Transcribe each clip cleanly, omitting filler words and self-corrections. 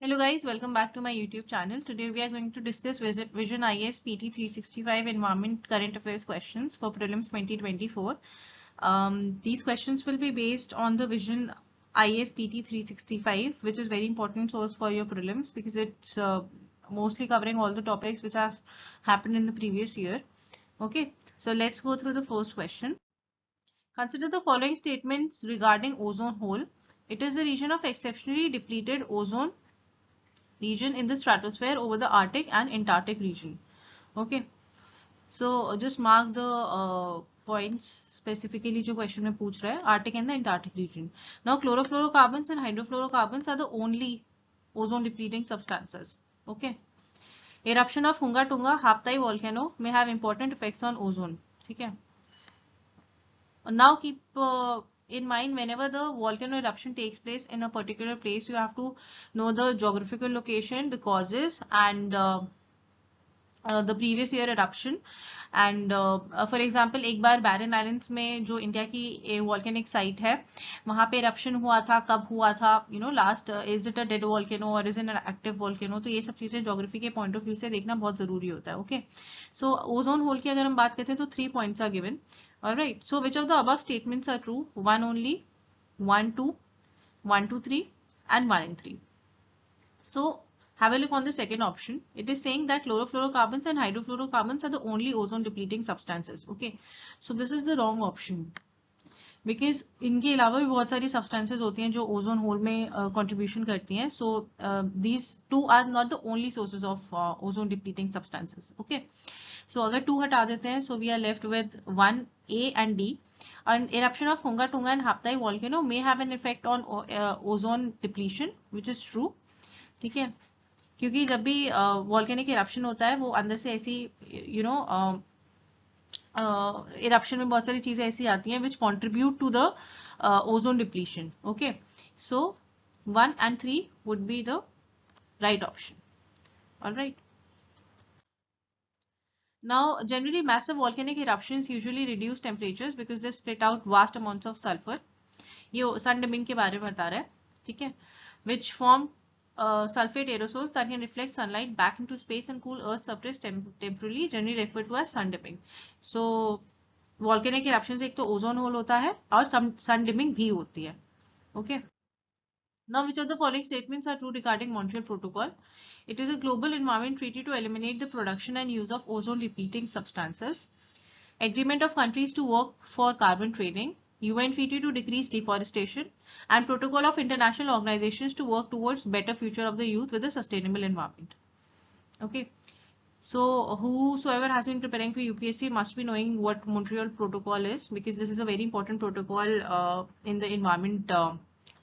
Hello guys, welcome back to my YouTube channel. Today we are going to discuss Visionias Pt365 Environment Current Affairs questions for Prelims 2024. These questions will be based on the Vision IS Pt365, which is very important source for your prelims because it's mostly covering all the topics which has happened in the previous year. Okay, so let's go through the first question. Consider the following statements regarding ozone hole. It is a region of exceptionally depleted ozone region in the stratosphere over the Arctic and Antarctic region. Okay, so just mark the points specifically जो question में पूछ रहा है, Arctic and the Antarctic region. Now chlorofluorocarbons and hydrofluorocarbons are the only ozone depleting substances. Okay, eruption of Hunga Tunga Haptai volcano may have important effects on ozone. ठीक है. Now keep in mind, whenever the volcano eruption takes place in a particular place, you have to know the geographical location, the causes, and the previous year eruption. And for example, एक बार बैरन islands में जो India की volcanic site है वहाँ पे eruption हुआ था, कब हुआ था, last is it a dead volcano और इज इन एक्टिव वॉल्केनो. तो ये सब चीजें ज्योग्राफी के पॉइंट ऑफ व्यू से देखना बहुत जरूरी होता है. ओके, सो ओजोन होल की अगर हम बात करते हैं तो 3 points are given. Alright, so which of the above statements are true? 1 only, 1, 2, 1, 2, 3 and 1 and 3. So have a look on the second option. It is saying that chlorofluorocarbons and hydrofluorocarbons are the only ozone depleting substances. Okay, so this is the wrong option. Because इनके अलावा भी बहुत सारी substances होती हैं जो ozone hole में contribution करती हैं. So these two are not the only sources of ozone depleting substances. Okay, so अगर 2 हटा देते हैं, so we are left with 1, A and D. An eruption of Hunga Tunga and Haptai volcano may have an effect on ozone depletion, which is true. ठीक है, क्योंकि जब भी volcanic eruption होता है वो अंदर से ऐसी eruption में बहुत सारी चीजें ऐसी आती हैं which contribute to the ozone depletion. Okay, so 1 and 3 would be the right option. All right. Now, generally massive volcanic eruptions usually reduce temperatures because they spit out vast amounts of sulfur. ये sun dimming के बारे में बता रहा है, ठीक है, which form sulfate aerosols that can reflect sunlight back into space and cool Earth's surface temporarily, generally referred to as sun dimming. So, volcanic eruptions एक तो ozone hole होता है और sun dimming भी होती है. Okay. Now, which of the following statements are true regarding Montreal Protocol? It is a global environment treaty to eliminate the production and use of ozone depleting substances. Agreement of countries to work for carbon trading. UN treaty to decrease deforestation. And protocol of international organizations to work towards better future of the youth with a sustainable environment. Okay. So whosoever has been preparing for UPSC must be knowing what Montreal Protocol is, because this is a very important protocol in the environment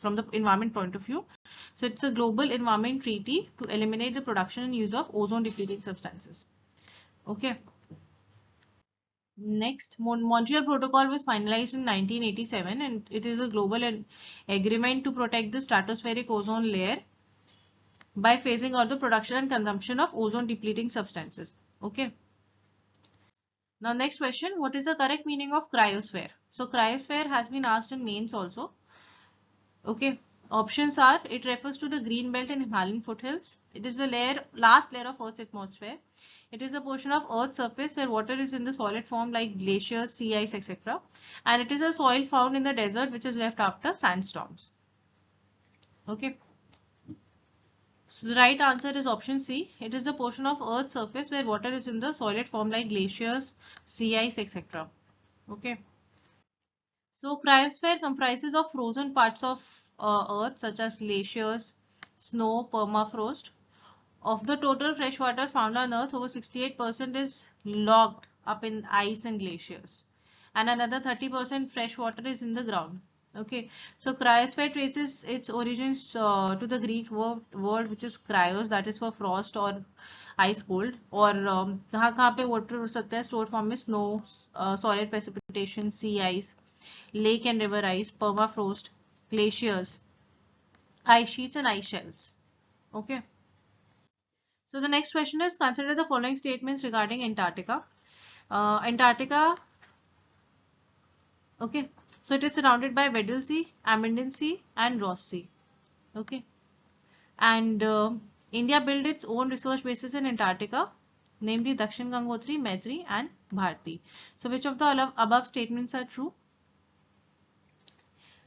from the environment point of view. So it's a global environment treaty to eliminate the production and use of ozone depleting substances. Okay. Next, Montreal Protocol was finalized in 1987 and it is a global agreement to protect the stratospheric ozone layer by phasing out the production and consumption of ozone depleting substances. Okay. Now next question, what is the correct meaning of cryosphere? So cryosphere has been asked in mains also. Okay, options are, it refers to the green belt and Himalayan foothills. It is the last layer of Earth's atmosphere. It is a portion of Earth's surface where water is in the solid form like glaciers, sea ice, etc. And it is a soil found in the desert which is left after sandstorms. Okay. So the right answer is option C. It is a portion of Earth's surface where water is in the solid form like glaciers, sea ice, etc. Okay. So cryosphere comprises of frozen parts of Earth such as glaciers, snow, permafrost. Of the total fresh water found on Earth, over 68% is locked up in ice and glaciers. And another 30% fresh water is in the ground. Okay, so cryosphere traces its origins to the Greek word which is cryos, that is for frost or ice cold. और कहाँ पे water हो सकता है stored form में? Snow, solid precipitation, sea ice, lake and river ice, permafrost, glaciers, ice sheets and ice shelves. Okay. So the next question is, consider the following statements regarding Antarctica. Antarctica, okay, so it is surrounded by Weddell Sea, Amundsen Sea and Ross Sea. Okay, And India built its own research bases in Antarctica, namely Dakshin Gangotri, Maitri and Bharti. So which of the above statements are true?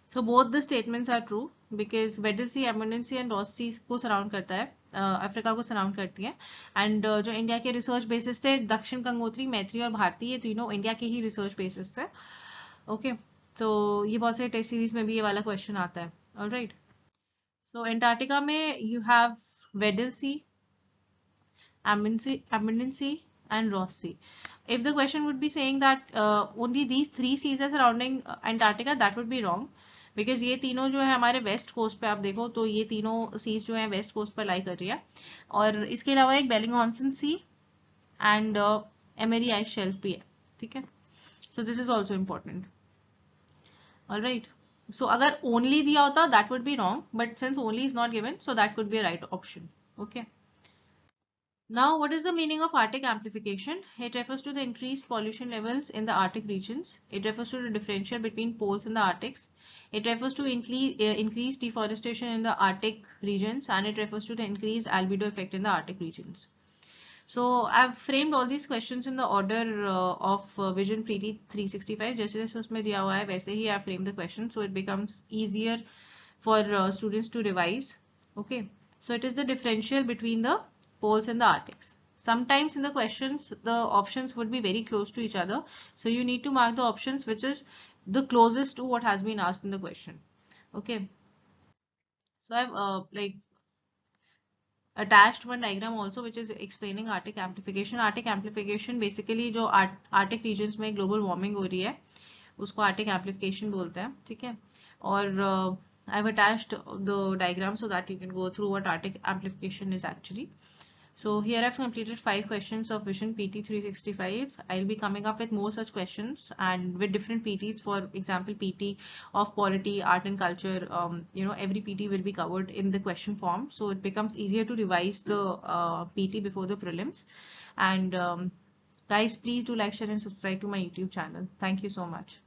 So both the statements are true because Weddell Sea, Abundant Sea and Ross Sea को surround करता है, Africa को surround करती है. And जो India के research basis थे दक्षिण गंगोत्री, मैत्री और भारती, ये तीनों इंडिया के ही रिसर्च बेसिस थे. ओके, तो ये बहुत सारे टेस्ट सीरीज में भी ये वाला क्वेश्चन आता है. ऑलराइट, सो एंटार्क्टिका में you have Weddell Sea, Abundant Sea and Ross Sea. If the question would be saying that only these three seas are surrounding Antarctica, that would be wrong. Because ये तीनों जो है हमारे west coast पे आप देखो तो ये तीनों सीज जो है वेस्ट कोस्ट पर लाई कर रही है. और इसके अलावा एक Bellingshausen Sea and Amery Ice Shelf भी है. ठीक है, so this is also important. Alright, so अगर ओनली दिया होता that would be wrong, but since only is not given so that could be a right option. Okay. Now, what is the meaning of Arctic amplification? It refers to the increased pollution levels in the Arctic regions. It refers to the differential between poles in the Arctics. It refers to increased deforestation in the Arctic regions, and it refers to the increased albedo effect in the Arctic regions. So I've framed all these questions in the order of Vision Pt365. जैसे जैसे उसमें दिया हुआ है वैसे ही I've framed the question, so it becomes easier for students to revise. Okay, so it is the differential between the poles in the Arctics. Sometimes in the questions the options would be very close to each other, so you need to mark the options which is the closest to what has been asked in the question. Okay, so I've attached one diagram also which is explaining Arctic amplification. Arctic amplification basically जो Arctic regions में global warming हो रही है उसको Arctic amplification बोलते हैं. ठीक है, और I've attached the diagram so that you can go through what Arctic amplification is actually. So here I've completed 5 questions of Vision PT365. I'll be coming up with more such questions and with different PTs. For example, PT of polity, art and culture. Every PT will be covered in the question form, so it becomes easier to revise the PT before the prelims. And guys, please do like, share and subscribe to my YouTube channel. Thank you so much.